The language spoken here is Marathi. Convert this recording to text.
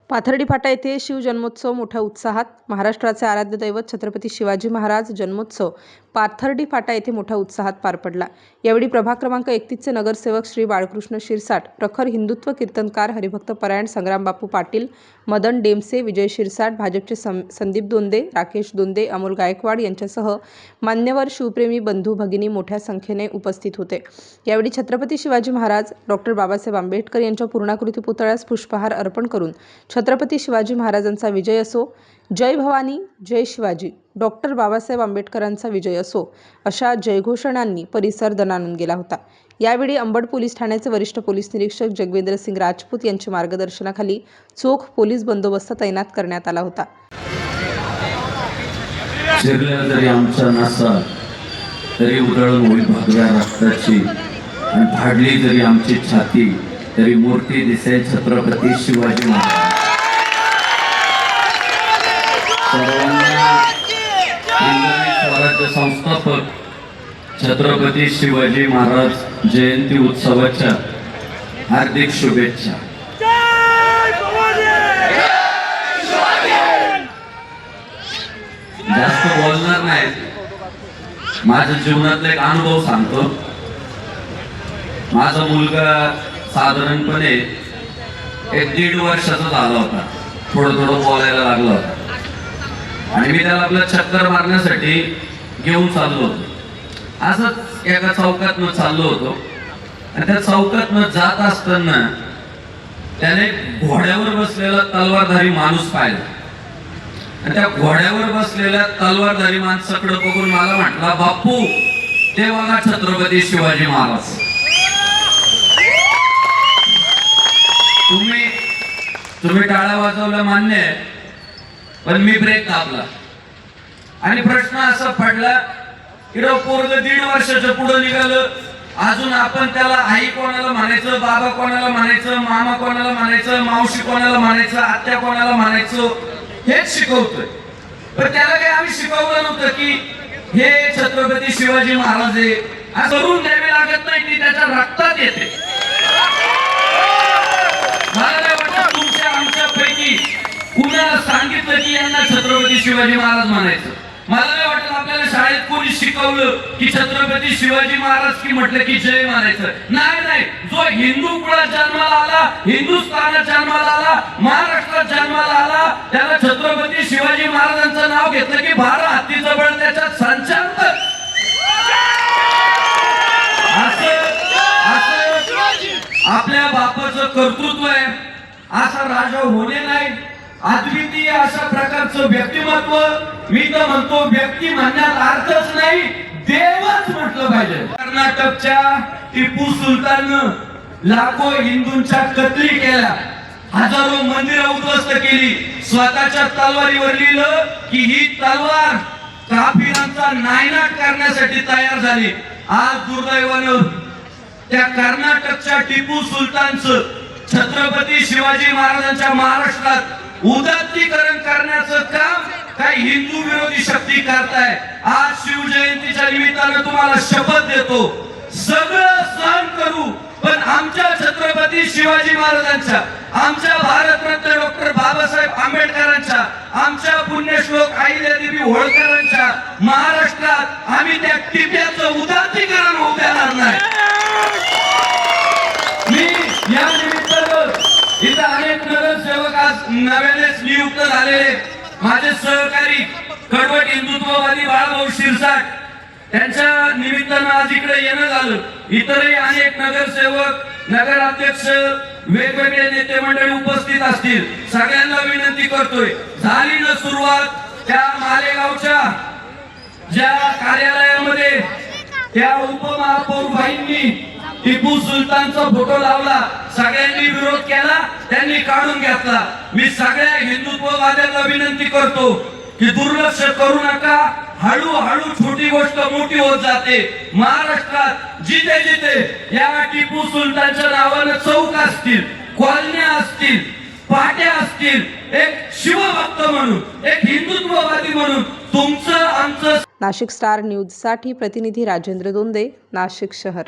पाथर्डी फाटा येथे शिवजन्मोत्सव मोठ्या उत्साहात. महाराष्ट्राचे आराध्य दैवत छत्रपती शिवाजी महाराज जन्मोत्सव पाथर्डी फाटा येथे मोठ्या उत्साहात पार पडला. यावेळी प्रभाग क्रमांक 31 चे नगरसेवक श्री बाळकृष्ण शिरसाट, प्रखर हिंदुत्व कीर्तनकार हरिभक्त परायण संग्रामबापू पाटील, मदन डेमसे, विजय शिरसाट, भाजपचे संदीप दोंदे, राकेश दोंदे, अमोल गायकवाड यांच्यासह मान्यवर शिवप्रेमी बंधू भगिनी मोठ्या संख्येने उपस्थित होते. यावेळी छत्रपती शिवाजी महाराज डॉक्टर बाबासाहेब आंबेडकर यांच्या पूर्णाकृती पुतळ्यास पुष्पहार अर्पण करून छत्रपती शिवाजी महाराजांचा विजय असो, जय भवानी, जय शिवाजी, डॉक्टर बाबासाहेब आंबेडकरांचा विजय असो अशा जयघोषणांनी परिसर दणाणून गेला होता. यावेळी अंबड पोलीस ठाण्याचे वरिष्ठ पोलीस निरीक्षक जगवेंद्र सिंग राजपूत यांच्या मार्गदर्शनाखाली चोख पोलीस बंदोबस्त तैनात करण्यात आला होता. जरी आमचा नासा तरी उधळून होईल भगव्या रक्ताची, आणि फाडली जरी आमची छाती तरी मूर्ती दिसेल छत्रपती शिवाजी महाराज. स्वराज्य संस्थापक छत्रपती शिवाजी महाराज जयंती उत्सवाच्या हार्दिक शुभेच्छा. जास्त बोलणार नाही, माझ्या जीवनातला एक अनुभव सांगतो. माझा मुलगा साधारणपणे 1-1.5 वर्षाचा झाला होता. थोडं बोलायला लागला होता आणि मी त्याला आपलं चक्कर मारण्यासाठी घेऊन चाललो होतो. असंच एका चौकातनं चाललो होतो आणि त्या चौकातनं जात असताना त्याने घोड्यावर बसलेला तलवारधारी माणूस पाहिला आणि त्या घोड्यावर बसलेल्या तलवारधारी माणसाकडे बघून मला म्हटला, बापू ते बघा छत्रपती शिवाजी महाराज. तुम्ही टाळा वाजवला मान्य आहे, पण मी ब्रेक दाबला आणि प्रश्न असा पडला की पोरग 1.5 वर्षाच्या पुढे निघालं. अजून आपण त्याला आई कोणाला म्हणायचं, बाबा कोणाला म्हणायचं, मामा कोणाला म्हणायचं, मावशी कोणाला म्हणायचं, आत्या कोणाला म्हणायचं हेच शिकवतोय. पण त्याला काही आम्ही शिकवलं नव्हतं की हे छत्रपती शिवाजी महाराज आहे. असं करून द्यावे लागत नाही, ती त्याच्या रक्तात येते. मला नाही वाटत तुमच्या आमच्यापैकी कुणाला सांगितलं की यांना छत्रपती शिवाजी महाराज म्हणायचं. मला नाही वाटत आपल्याला शाळेत कोणी शिकवलं की छत्रपती शिवाजी महाराज की म्हटलं की जय म्हणायचं. नाही, जो हिंदू कुळात जन्माला आला, हिंदुस्थानात जन्माला आला, महाराष्ट्रात जन्माला आला, त्याला छत्रपती शिवाजी महाराजांचं नाव घेतलं की भार हत्तीचं बळ त्याच्यात संचारत. आपल्या बापाचं कर्तृत्व आहे, असा राजा होणे नाही. अद्वितीय अशा प्रकारचं व्यक्तिमत्व, मी तर म्हणतो व्यक्ती म्हणण्यात अर्थच नाही, देवच म्हटलं पाहिजे. कर्नाटकच्या टिपू सुलताननं लाखो हिंदूंच्या कत्तली केल्या, हजारो मंदिरं उद्ध्वस्त केली, स्वतःच्या तलवारीवर लिहिलं की ही तलवार काफिरांचा नायनाट करण्यासाठी तयार झाली. आज दुर्दैवानं त्या कर्नाटकच्या टिपू सुलतानचं छत्रपती शिवाजी महाराजांच्या महाराष्ट्रात उदात्तीकरण करण्याचं काम काही हिंदू विरोधी शक्ती करताय. आज शिवजयंतीच्या निमित्तानं तुम्हाला शपथ देतो, सगळं सहन करू, पण आमच्या छत्रपती शिवाजी महाराजांच्या, आमच्या भारतरत्न डॉक्टर बाबासाहेब आंबेडकरांच्या, आमच्या पुण्यश्लोक अहिल्यादेवी होळकरांच्या महाराष्ट्रात आम्ही त्या टिप्याचं उदात्तीकरण होऊ देणार नाही. मी या निमित्तानं इथं अनेक नगरसेवक आज नव्यानेच नियुक्त झालेले माझे सहकारी कडवट हिंदुत्ववादी बाळाभाऊ शिरसाट, त्यांच्या निमित्तानं आज इकडे येणं झालं. इतरही अनेक नगरसेवक, नगराध्यक्ष, वेगवेगळे नेते मंडळी उपस्थित असतील. सगळ्यांना विनंती करतोय, झाली ना सुरुवात त्या मालेगावच्या ज्या कार्यालयामध्ये त्या उपमहापौर बाईंनी टिपू सुलतानचा फोटो लावला, सगळ्यांनी विरोध केला, त्यांनी काढून घेतला. मी सगळ्या हिंदुत्ववाद्यांना विनंती करतो की दुर्लक्ष करू नका. हळूहळू छोटी गोष्ट मोठी होत जाते. महाराष्ट्रात जिथे जिथे या टिपू सुलतानच्या नावानं चौक असतील, कॉलन्या असतील, पाट्या असतील, एक शिवभक्त म्हणून, एक हिंदुत्ववादी म्हणून तुमचं आमचं. नाशिक स्टार न्यूज साठी प्रतिनिधी राजेंद्र दोंदे, नाशिक शहर.